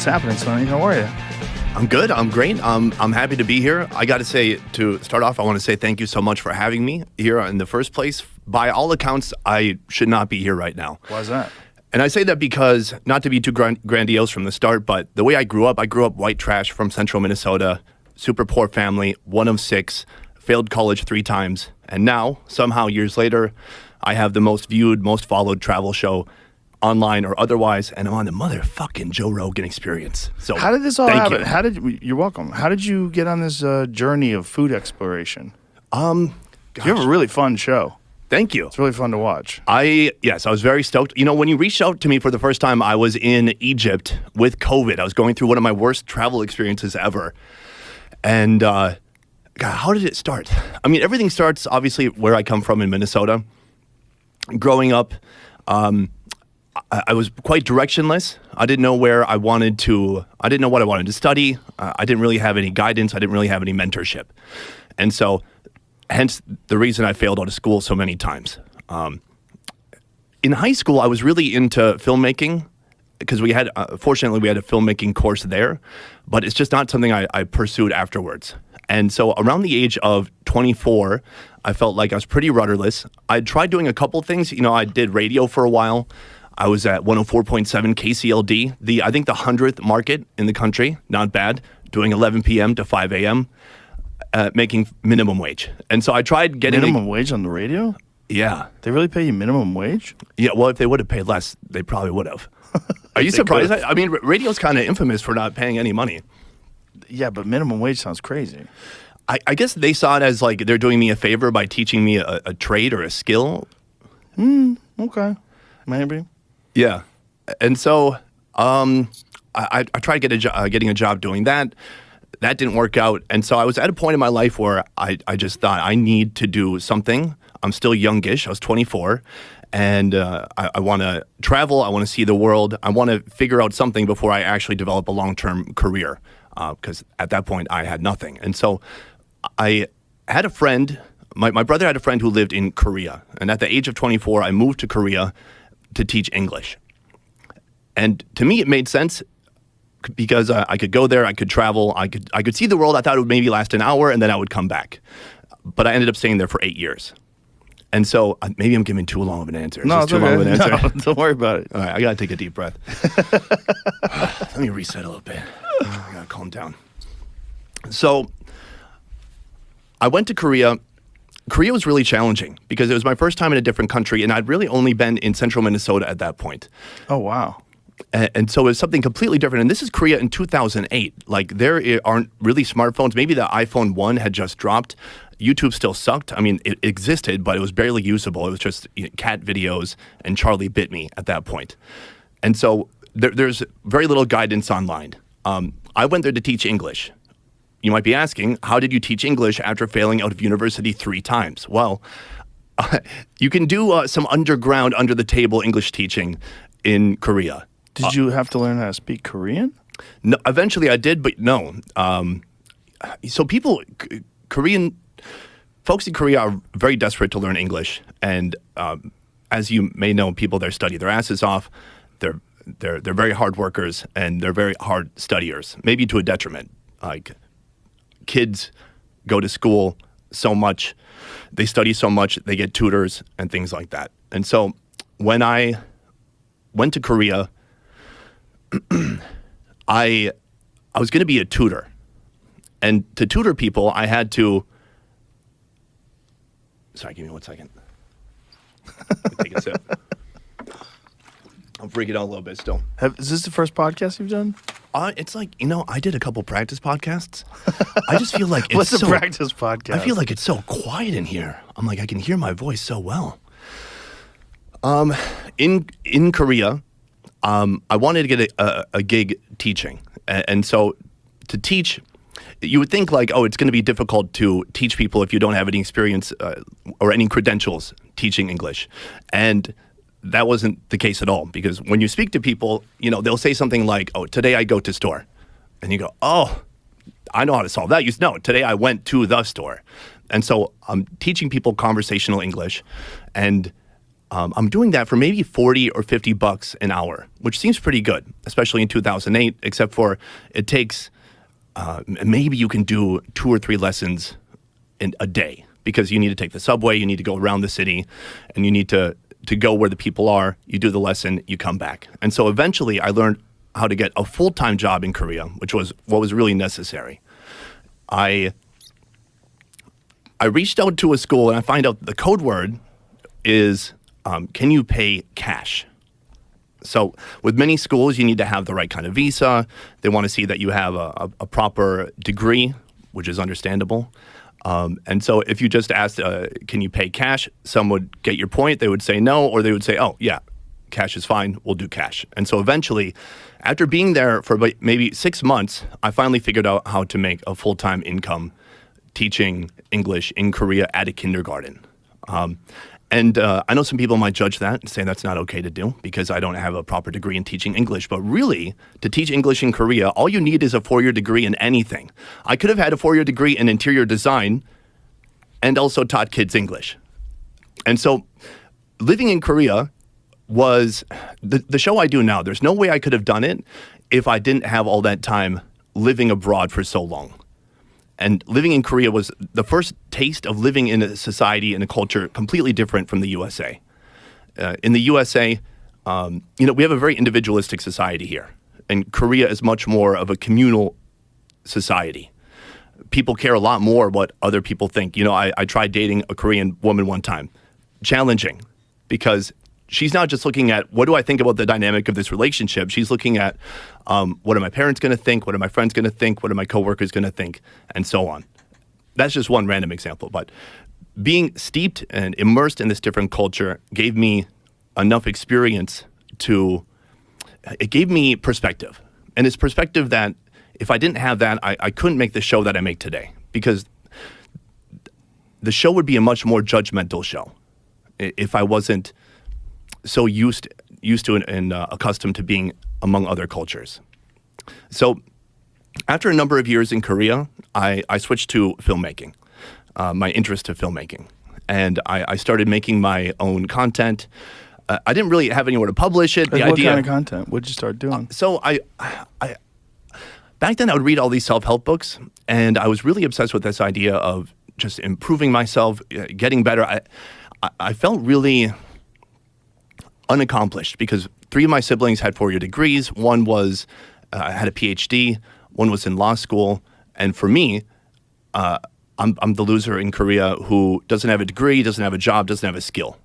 What's happening, Sonny? How are you? I'm good. I'm great. I'm happy to be here. I got to say, to start off, I want to say thank you so much for having me here in the first place. By all accounts, I should not be here right now. Why is that? And I say that because, not to be too grandiose from the start, but the way I grew up white trash from central Minnesota, super poor family, one of 6, failed college 3 times. And now, somehow, years later, I have the most viewed, most followed travel show online or otherwise, and I'm on the motherfucking Joe Rogan Experience. So how did this all happen? You. You're welcome. How did you get on this journey of food exploration? Gosh. You have a really fun show. Thank you. It's really fun to watch. Yes, I was very stoked. You know, when you reached out to me for the first time, I was in Egypt with COVID. I was going through one of my worst travel experiences ever. And God, how did it start? I mean, everything starts obviously where I come from in Minnesota. Growing up, I was quite directionless. I didn't know what I wanted to study. I didn't really have any guidance. I didn't really have any mentorship. And so, hence the reason I failed out of school so many times. In high school, I was really into filmmaking because fortunately we had a filmmaking course there, but it's just not something I pursued afterwards. And so around the age of 24, I felt like I was pretty rudderless. I tried doing a couple things. You know, I did radio for a while. I was at 104.7 KCLD, I think the 100th market in the country, not bad, doing 11 p.m. to 5 a.m., making minimum wage. And so I tried getting... Minimum wage on the radio? Yeah. They really pay you minimum wage? Yeah, well, if they would have paid less, they probably would have. Are you surprised? I mean, radio's kind of infamous for not paying any money. Yeah, but minimum wage sounds crazy. I guess they saw it as like they're doing me a favor by teaching me a trade or a skill. Okay. Maybe. Yeah. And so I tried getting a job doing that. That didn't work out. And so I was at a point in my life where I just thought I need to do something. I'm still youngish. I was 24. And I want to travel. I want to see the world. I want to figure out something before I actually develop a long-term career. Because at that point, I had nothing. And so I had a friend. My brother had a friend who lived in Korea. And at the age of 24, I moved to Korea to teach English. And to me, it made sense because I could go there, I could travel, I could see the world. I thought it would maybe last an hour and then I would come back. But I ended up staying there for 8 years. And so maybe I'm giving too long of an answer. No, it's okay. No, don't worry about it. All right, I got to take a deep breath. Let me reset a little bit. I got to calm down. So I went to Korea. Korea was really challenging because it was my first time in a different country, and I'd really only been in central Minnesota at that point. Oh, wow. And so it was something completely different. And this is Korea in 2008. Like, there aren't really smartphones. Maybe the iPhone 1 had just dropped. YouTube still sucked. I mean, it existed, but it was barely usable. It was just cat videos and Charlie Bit Me at that point. And so there's very little guidance online. I went there to teach English. You might be asking, how did you teach English after failing out of university 3 times? Well, you can do some underground, under-the-table English teaching in Korea. Did you have to learn how to speak Korean? No, eventually I did, but no. So folks in Korea are very desperate to learn English. And as you may know, people there study their asses off. They're very hard workers, and they're very hard studiers, maybe to a detriment. Like, kids go to school so much, they study so much, they get tutors and things like that. And so when I went to Korea, I was going to be a tutor. And to tutor people, I had to... Sorry, give me 1 second. Take a sip. I'll freak it out a little bit still. Is this the first podcast you've done? It's like, I did a couple practice podcasts. I just feel like it's What's a practice podcast? I feel like it's so quiet in here. I'm like, I can hear my voice so well. In Korea, I wanted to get a gig teaching. And so to teach, you would think like, oh, it's going to be difficult to teach people if you don't have any experience or any credentials teaching English. And that wasn't the case at all, because when you speak to people, they'll say something like, oh, today I go to store. And you go, oh, I know how to solve that. No, today I went to the store. And so I'm teaching people conversational English. And I'm doing that for maybe 40 or 50 bucks an hour, which seems pretty good, especially in 2008, except for it takes, maybe you can do 2 or 3 lessons in a day because you need to take the subway, you need to go around the city, and you need to go where the people are. You do the lesson, you come back. And so eventually I learned how to get a full-time job in Korea, which was what was really necessary. I reached out to a school and I find out the code word is, can you pay cash? So with many schools, you need to have the right kind of visa. They want to see that you have a proper degree, which is understandable. And so if you just asked, can you pay cash, some would get your point. They would say no, or they would say, oh, yeah, cash is fine. We'll do cash. And so eventually, after being there for about maybe 6 months, I finally figured out how to make a full-time income teaching English in Korea at a kindergarten. And I know some people might judge that and say that's not okay to do because I don't have a proper degree in teaching English. But really, to teach English in Korea, all you need is a 4-year degree in anything. I could have had a 4-year degree in interior design and also taught kids English. And so living in Korea was the show I do now. There's no way I could have done it if I didn't have all that time living abroad for so long. And living in Korea was the first taste of living in a society and a culture completely different from the USA. In the USA, we have a very individualistic society here. And Korea is much more of a communal society. People care a lot more what other people think. I tried dating a Korean woman one time. Challenging, because she's not just looking at what do I think about the dynamic of this relationship. She's looking at what are my parents going to think? What are my friends going to think? What are my coworkers going to think? And so on. That's just one random example. But being steeped and immersed in this different culture gave me enough experience it gave me perspective. And it's perspective that if I didn't have that, I couldn't make the show that I make today. Because the show would be a much more judgmental show if I wasn't so used to and accustomed to being among other cultures. So after a number of years in Korea, I switched to filmmaking, my interest to filmmaking. And I started making my own content. I didn't really have anywhere to publish it. What kind of content? What did you start doing? So I back then I would read all these self-help books, and I was really obsessed with this idea of just improving myself, getting better. I felt really unaccomplished because 3 of my siblings had 4-year degrees. One was had a PhD. One was in law school. And for me, I'm the loser in Korea who doesn't have a degree, doesn't have a job, doesn't have a skill.